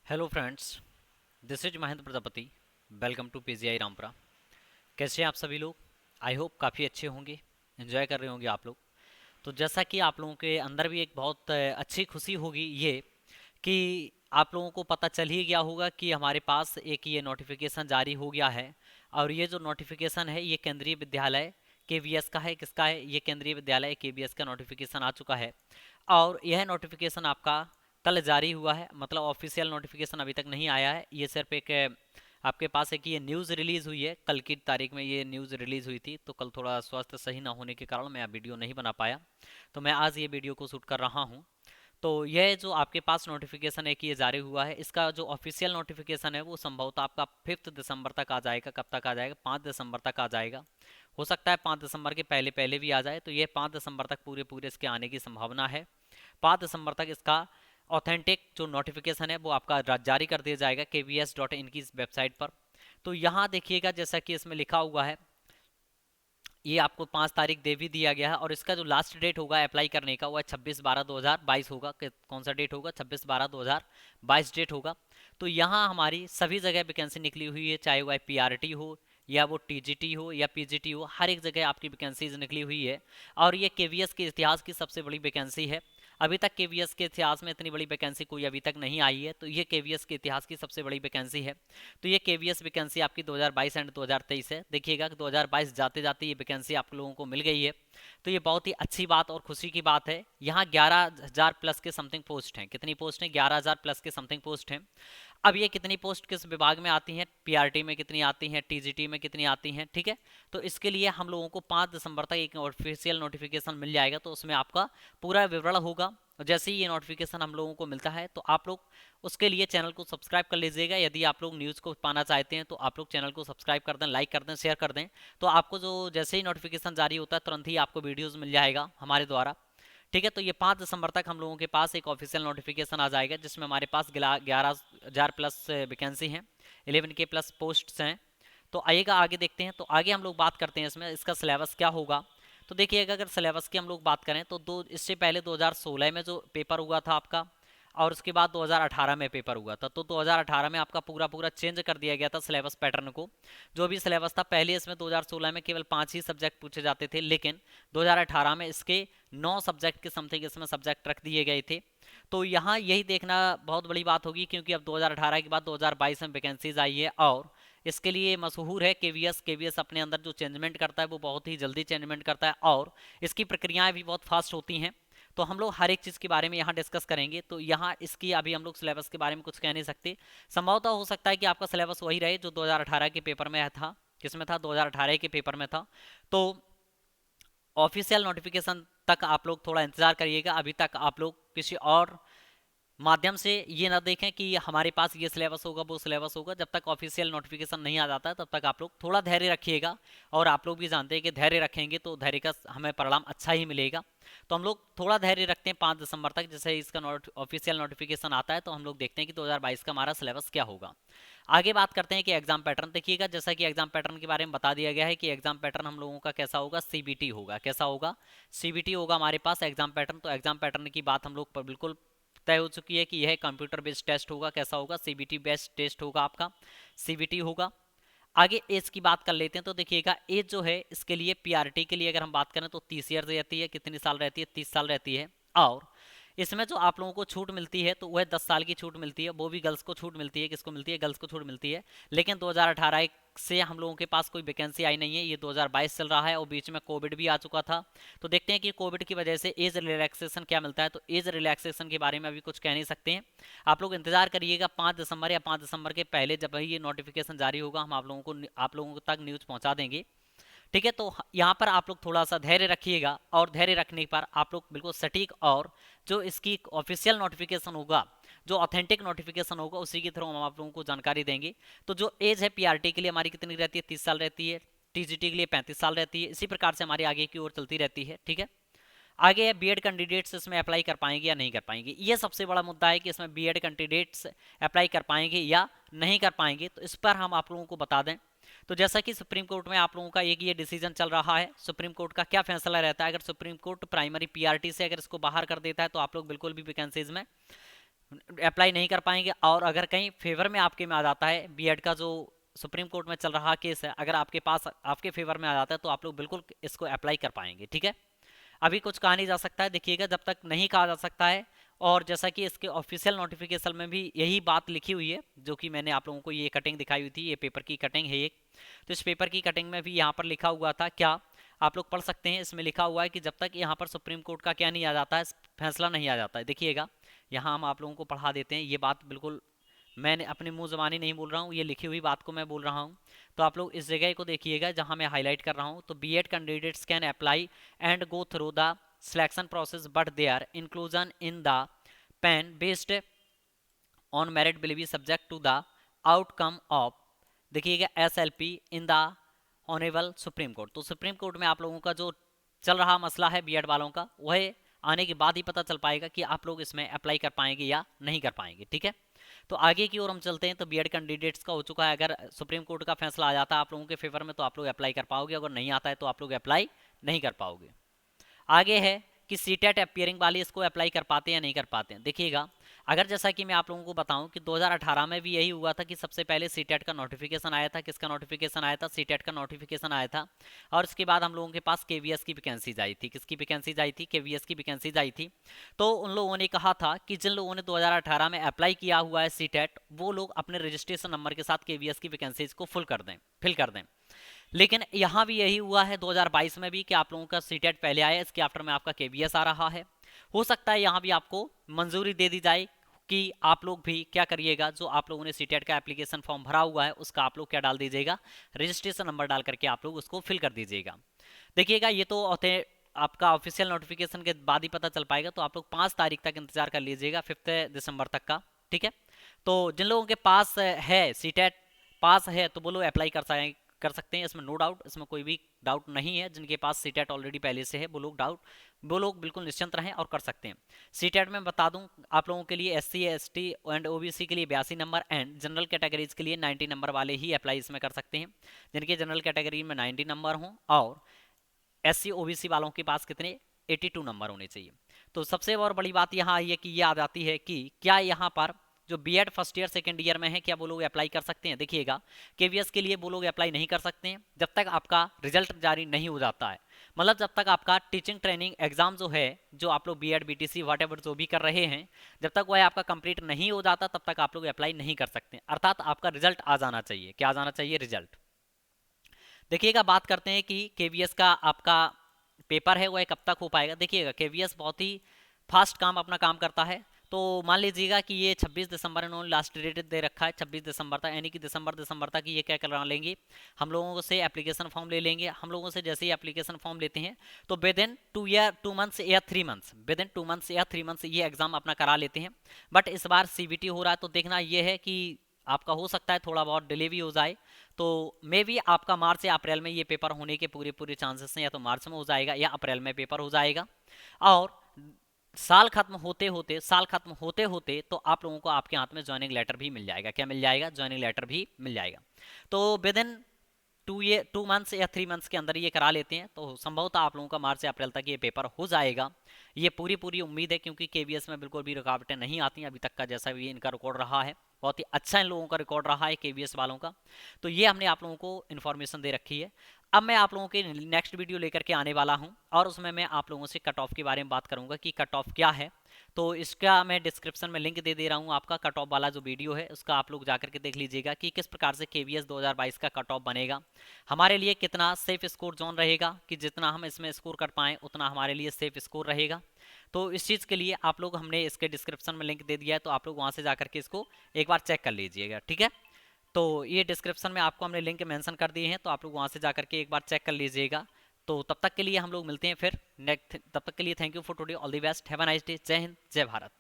Hello friends, this is Mahendra Prajapati. Welcome to PGI Rampura. कैसे हैं आप सभी लोग? आई होप काफ़ी अच्छे होंगे, एंजॉय कर रहे होंगे आप लोग। तो जैसा कि आप लोगों के अंदर भी एक बहुत अच्छी खुशी होगी ये कि आप लोगों को पता चल ही गया होगा कि हमारे पास एक ये नोटिफिकेशन जारी हो गया है। और ये जो नोटिफिकेशन है ये केंद्रीय विद्यालय केवीएस का है। किसका है? ये केंद्रीय विद्यालय केवीएस का नोटिफिकेशन आ चुका है। और यह नोटिफिकेशन आपका कल जारी हुआ है, मतलब ऑफिशियल नोटिफिकेशन अभी तक नहीं आया है। ये सिर्फ एक आपके पास है कि ये न्यूज़ रिलीज़ हुई है, कल की तारीख में ये न्यूज़ रिलीज़ हुई थी। तो कल थोड़ा स्वास्थ्य सही ना होने के कारण मैं वीडियो नहीं बना पाया, तो मैं आज ये वीडियो को शूट कर रहा हूँ। तो यह जो आपके पास नोटिफिकेशन है कि ये जारी हुआ है, इसका जो ऑफिशियल नोटिफिकेशन है वो संभवतः आपका 5 दिसंबर तक आ जाएगा। कब तक आ जाएगा? 5 दिसंबर तक आ जाएगा। हो सकता है 5 दिसंबर के पहले पहले भी आ जाए। तो ये 5 दिसंबर तक पूरे पूरे इसके आने की संभावना है। 5 दिसंबर तक इसका ऑथेंटिक जो नोटिफिकेशन है वो आपका जारी कर दिया जाएगा kvs.in की इस वेबसाइट पर। तो यहाँ देखिएगा, जैसा कि इसमें लिखा हुआ है, ये आपको 5 तारीख दे भी दिया गया है। और इसका जो लास्ट डेट होगा अप्लाई करने का वो है 26/12/2022 होगा। कौन सा डेट होगा? 26/12/2022 डेट होगा। तो यहाँ हमारी सभी जगह वैकेंसी निकली हुई है, चाहे वह पीआरटी हो या वो टीजीटी हो या पीजीटी हो, हर एक जगह आपकी वैकेंसीज निकली हुई है। और ये केवीएस के इतिहास की सबसे बड़ी वैकेंसी है। अभी तक केवीएस के इतिहास में इतनी बड़ी वैकेंसी कोई अभी तक नहीं आई है, तो ये केवीएस के इतिहास की सबसे बड़ी वैकेंसी है। तो ये केवीएस वैकेंसी आपकी 2022 एंड 2023 है। देखिएगा कि 2022 जाते जाते ये वैकेंसी आप लोगों को मिल गई है। तो ये बहुत ही अच्छी बात और खुशी की बात है। यहाँ 11,000 प्लस के समथिंग पोस्ट हैं। कितनी पोस्ट हैं? 11,000 प्लस के समथिंग पोस्ट हैं। अब ये कितनी पोस्ट किस विभाग में आती हैं, पीआरटी में कितनी आती हैं, टीजीटी में कितनी आती हैं, ठीक है। तो इसके लिए हम लोगों को 5 दिसंबर तक एक ऑफिशियल नोटिफिकेशन मिल जाएगा, तो उसमें आपका पूरा विवरण होगा। और जैसे ही ये नोटिफिकेशन हम लोगों को मिलता है तो आप लोग उसके लिए चैनल को सब्सक्राइब कर लीजिएगा। यदि आप लोग न्यूज़ को पाना चाहते हैं तो आप लोग चैनल को सब्सक्राइब कर दें, लाइक कर दें, शेयर कर दें। तो आपको जो जैसे ही नोटिफिकेशन जारी होता है तुरंत ही आपको वीडियोज़ मिल जाएगा हमारे द्वारा, ठीक है। तो ये 5 दिसंबर तक हम लोगों के पास एक ऑफिशियल नोटिफिकेशन आ जाएगा जिसमें हमारे पास 11,000 प्लस वैकेंसी हैं, 11K प्लस पोस्ट्स हैं। तो आइएगा आगे देखते हैं। तो आगे हम लोग बात करते हैं इसमें इसका सिलेबस क्या होगा। तो देखिएगा, अगर सिलेबस की हम लोग बात करें तो इससे पहले 2016 में जो पेपर हुआ था आपका, और उसके बाद 2018 में पेपर हुआ था। तो 2018 में आपका पूरा पूरा चेंज कर दिया गया था सिलेबस पैटर्न को। जो भी सिलेबस था पहले इसमें 2016 में केवल 5 ही सब्जेक्ट पूछे जाते थे, लेकिन 2018 में इसके 9 सब्जेक्ट के समथिंग इसमें सब्जेक्ट रख दिए गए थे। तो यहाँ यही देखना बहुत बड़ी बात होगी, क्योंकि अब 2018 के बाद 2022 में वैकेंसीज आई है। और इसके लिए मशहूर है केवीएस अपने अंदर जो चेंजमेंट करता है वो बहुत ही जल्दी चेंजमेंट करता है, और इसकी प्रक्रियाएं भी बहुत फास्ट होती हैं। तो हम लोग हर एक चीज़ के बारे में यहाँ डिस्कस करेंगे। तो यहाँ इसकी अभी हम लोग सिलेबस के बारे में कुछ कह नहीं सकते। संभवतः हो सकता है कि आपका सिलेबस वही रहे जो 2018 के पेपर में था। किसमें था? 2018 के पेपर में था। तो ऑफिशियल नोटिफिकेशन तक आप लोग थोड़ा इंतजार करिएगा। अभी तक आप लोग किसी और माध्यम से ये ना देखें कि हमारे पास ये सिलेबस होगा वो सिलेबस होगा। जब तक ऑफिशियल नोटिफिकेशन नहीं आ जाता है तब तक आप लोग थोड़ा धैर्य रखिएगा। और आप लोग भी जानते हैं कि धैर्य रखेंगे तो धैर्य का हमें परिणाम अच्छा ही मिलेगा। तो हम लोग थोड़ा धैर्य रखते हैं 5 दिसंबर तक। जैसे ही इसका ऑफिशियल नोटिफिकेशन आता है तो हम लोग देखते हैं कि 2022 का हमारा सिलेबस क्या होगा। आगे बात करते हैं कि एग्जाम पैटर्न देखिएगा। जैसा कि एग्जाम पैटर्न के बारे में बता दिया गया है कि एग्जाम पैटर्न हम लोगों का कैसा होगा, सीबीटी होगा। कैसा होगा? सीबीटी होगा हमारे पास एग्जाम पैटर्न। तो एग्जाम पैटर्न की बात हम लोग पर बिल्कुल तय हो चुकी है कि यह कंप्यूटर बेस्ड टेस्ट होगा। कैसा होगा? सीबीटी बेस्ड टेस्ट होगा आपका, सीबीटी होगा। आगे एज की बात कर लेते हैं। तो देखिएगा एज जो है इसके लिए पीआरटी के लिए अगर हम बात करें तो 30 ईयर रहती है। कितनी साल रहती है? 30 साल रहती है। और इसमें जो आप लोगों को छूट मिलती है तो वह 10 साल की छूट मिलती है। वो भी गर्ल्स को छूट मिलती है। किसको मिलती है? गर्ल्स को छूट मिलती है। लेकिन 2018 से हम लोगों के पास कोई वैकेंसी आई नहीं है। ये 2022 चल रहा है और बीच में कोविड भी आ चुका था। तो देखते हैं कि कोविड की वजह से एज रिलैक्सेशन क्या मिलता है। तो एज रिलैक्सेशन के बारे में अभी कुछ कह नहीं सकते हैं। आप लोग इंतजार करिएगा 5 दिसंबर या 5 दिसंबर के पहले जब ये नोटिफिकेशन जारी होगा हम आप लोगों तक न्यूज़ पहुंचा देंगे, ठीक है। तो यहाँ पर आप लोग थोड़ा सा धैर्य रखिएगा, और धैर्य रखने पर आप लोग बिल्कुल सटीक और जो इसकी ऑफिशियल नोटिफिकेशन होगा, जो ऑथेंटिक नोटिफिकेशन होगा उसी के थ्रू हम आप लोगों को जानकारी देंगे। तो जो एज है पीआरटी के लिए हमारी कितनी रहती है? 30 साल रहती है। टीजीटी के लिए 35 साल रहती है। इसी प्रकार से हमारी आगे की ओर चलती रहती है, ठीक है। आगे है बीएड कैंडिडेट्स इसमें अप्लाई कर पाएंगे या नहीं कर पाएंगे। ये सबसे बड़ा मुद्दा है कि इसमें बीएड कैंडिडेट्स अप्लाई कर पाएंगे या नहीं कर पाएंगे। तो इस पर हम आप लोगों को बता दें। तो जैसा कि सुप्रीम कोर्ट में आप लोगों का एक ये डिसीजन चल रहा है, सुप्रीम कोर्ट का क्या फैसला रहता है। अगर सुप्रीम कोर्ट प्राइमरी पीआरटी से अगर इसको बाहर कर देता है तो आप लोग बिल्कुल भी वैकेंसीज में अप्लाई नहीं कर पाएंगे। और अगर कहीं फेवर में आपके में आ जाता है बीएड का जो सुप्रीम कोर्ट में चल रहा केस है, अगर आपके पास आपके फेवर में आ जाता है तो आप लोग बिल्कुल इसको अप्लाई कर पाएंगे। ठीक है, अभी कुछ कहा नहीं जा सकता है, देखिएगा जब तक नहीं कहा जा सकता है। और जैसा कि इसके ऑफिशियल नोटिफिकेशन में भी यही बात लिखी हुई है, जो कि मैंने आप लोगों को ये कटिंग दिखाई हुई थी, ये पेपर की कटिंग है एक। तो इस पेपर की कटिंग में भी यहाँ पर लिखा हुआ था, क्या आप लोग पढ़ सकते हैं, इसमें लिखा हुआ है कि जब तक यहाँ पर सुप्रीम कोर्ट का क्या नहीं आ जाता है, फैसला नहीं आ जाता है। देखिएगा यहाँ हम आप लोगों को पढ़ा देते हैं, ये बात बिल्कुल मैंने अपने मुंह ज़बानी नहीं बोल रहा हूँ, ये लिखी हुई बात को मैं बोल रहा हूँ। तो आप लोग इस जगह को देखिएगा जहाँ मैं हाईलाइट कर रहा हूँ। तो BEd candidates can apply and go through the selection process but their inclusion in the panel based on merit will be subject to the outcome of, देखिएगा, SLP in the honourable supreme court. तो supreme court में आप लोगों का जो चल रहा मसला है बीएड वालों का, वह आने के बाद ही पता चल पाएगा कि आप लोग इसमें अप्लाई कर पाएंगे या नहीं कर पाएंगे। ठीक है, तो आगे की ओर हम चलते हैं। तो बीएड कैंडिडेट्स का हो चुका है, अगर सुप्रीम कोर्ट का फैसला आ जाता है आप लोगों के फेवर में तो आप लोग अप्लाई कर पाओगे, अगर नहीं आता है तो आप लोग अप्लाई नहीं कर पाओगे। आगे है कि सीटेट अपियरिंग वाले इसको अप्लाई कर पाते हैं या नहीं कर पाते हैं। देखिएगा, अगर जैसा कि मैं आप लोगों को बताऊं कि 2018 में भी यही हुआ था कि सबसे पहले सीटेट का नोटिफिकेशन आया था। किसका नोटिफिकेशन आया था? सीटेट का नोटिफिकेशन आया था। और उसके बाद हम लोगों के पास केवीएस की वैकेंसीज आई थी। किसकी वैकेंसीज आई थी? केवीएस की वैकेंसीज आई थी। तो उन लोगों ने कहा था कि जिन लोगों ने 2018 में अप्लाई किया हुआ है सीटेट, वो लोग अपने रजिस्ट्रेशन नंबर के साथ केवीएस की वैकेंसीज को फिल कर दें। लेकिन यहाँ भी यही हुआ है 2022 में भी कि आप लोगों का सीटेट पहले आया, इसके आफ्टर में आपका केवीएस आ रहा है। हो सकता है यहाँ भी आपको मंजूरी दे दी जाए कि आप लोग भी क्या करिएगा, जो आप लोगों ने सीटेट का एप्लीकेशन फॉर्म भरा हुआ है उसका आप लोग क्या डाल दीजिएगा, रजिस्ट्रेशन नंबर डाल करके आप लोग उसको फिल कर दीजिएगा। देखिएगा, ये तो आपका ऑफिशियल नोटिफिकेशन के बाद ही पता चल पाएगा, तो आप लोग 5 तारीख तक इंतजार कर लीजिएगा, 5 दिसंबर तक का। ठीक है, तो जिन लोगों के पास है सीटेट पास है तो वो लोग अप्लाई कर सकते हैं, इसमें नो डाउट, इसमें कोई भी डाउट नहीं है। जिनके पास सीटेट ऑलरेडी पहले से है वो लोग बिल्कुल निश्चिंत रहें और कर सकते हैं। सीटेट में बता दूं आप लोगों के लिए SC ST एंड OBC के लिए 82 नंबर एंड जनरल कैटेगरीज के लिए 90 नंबर वाले ही अप्लाई इसमें कर सकते हैं, जिनके जनरल कैटेगरी में 90 नंबर हों। और SC OBC वालों के पास कितने? 82 नंबर होने चाहिए। तो सबसे और बड़ी बात यहाँ आई है कि ये आ जाती है कि क्या यहाँ पर जो B Ed first year second year में है क्या वो लोग अप्लाई कर सकते हैं? देखिएगा, केवीएस के लिए वो लोग अप्लाई नहीं कर सकते हैं जब तक आपका रिजल्ट जारी नहीं हो जाता है। मतलब जब तक आपका टीचिंग ट्रेनिंग एग्जाम जो है, जो आप लोग बीएड BTC व्हाटएवर जो भी कर रहे हैं, जब तक वह आपका कंप्लीट नहीं हो जाता तब तक आप लोग अप्लाई नहीं कर सकते। अर्थात आपका रिजल्ट आ जाना चाहिए। क्या आ जाना चाहिए? रिजल्ट। देखिएगा, बात करते हैं कि केवीएस का आपका पेपर है वह कब तक हो पाएगा। देखिएगा, केवीएस बहुत ही फास्ट अपना काम करता है। तो मान लीजिएगा कि ये 26 दिसंबर इन्होंने लास्ट डेट दे रखा है, 26 दिसंबर तक, यानी कि दिसंबर तक ये क्या करवा लेंगे, हम लोगों से एप्लीकेशन फॉर्म ले लेंगे। हम लोगों से जैसे ही एप्लीकेशन फॉर्म लेते हैं तो विद इन 2 मंथ्स या 3 मंथ्स, विद इन 2 मंथ्स या 3 मंथ्स ये एग्जाम अपना करा लेते हैं। बट इस बार CBT हो रहा है, तो देखना ये है कि आपका हो सकता है थोड़ा बहुत डिले भी हो जाए। तो मे भी आपका मार्च या अप्रैल में ये पेपर होने के पूरे चांसेस हैं, या तो मार्च में हो जाएगा या अप्रैल में पेपर हो जाएगा। और साल खत्म होते होते तो आप लोगों को आपके हाथ में ज्वाइनिंग लेटर भी मिल जाएगा। क्या मिल जाएगा? ज्वाइनिंग लेटर भी मिल जाएगा। तो विद इन 2 मंथ्स या 3 मंथ्स के अंदर ये करा लेते हैं तो संभवतः आप लोगों का मार्च से अप्रैल तक ये पेपर हो जाएगा। ये पूरी उम्मीद है, क्योंकि केवीएस में बिल्कुल भी रुकावटें नहीं आती अभी तक का, जैसा भी इनका रिकॉर्ड रहा है बहुत ही अच्छा इन लोगों का रिकॉर्ड रहा है केवीएस वालों का। तो ये हमने आप लोगों को इन्फॉर्मेशन दे रखी है। अब मैं आप लोगों के नेक्स्ट वीडियो लेकर के आने वाला हूं और उसमें मैं आप लोगों से कट ऑफ के बारे में बात करूंगा कि कट ऑफ क्या है। तो इसका मैं डिस्क्रिप्शन में लिंक दे रहा हूं, आपका कट ऑफ वाला जो वीडियो है उसका आप लोग जाकर के देख लीजिएगा कि किस प्रकार से केवीएस 2022 का कट ऑफ बनेगा, हमारे लिए कितना सेफ स्कोर जोन रहेगा कि जितना हम इसमें स्कोर कर पाएँ उतना हमारे लिए सेफ स्कोर रहेगा। तो इस चीज़ के लिए आप लोग हमने इसके डिस्क्रिप्शन में लिंक दे दिया है, तो आप लोग वहाँ से जाकर के इसको एक बार चेक कर लीजिएगा। ठीक है, तो ये डिस्क्रिप्शन में आपको हमने लिंक मेंशन कर दिए हैं, तो आप लोग वहाँ से जाकर के एक बार चेक कर लीजिएगा। तो तब तक के लिए हम लोग मिलते हैं फिर नेक्स्ट, तब तक के लिए thank you for today, all the best, have a nice day, जय हिंद, जय भारत।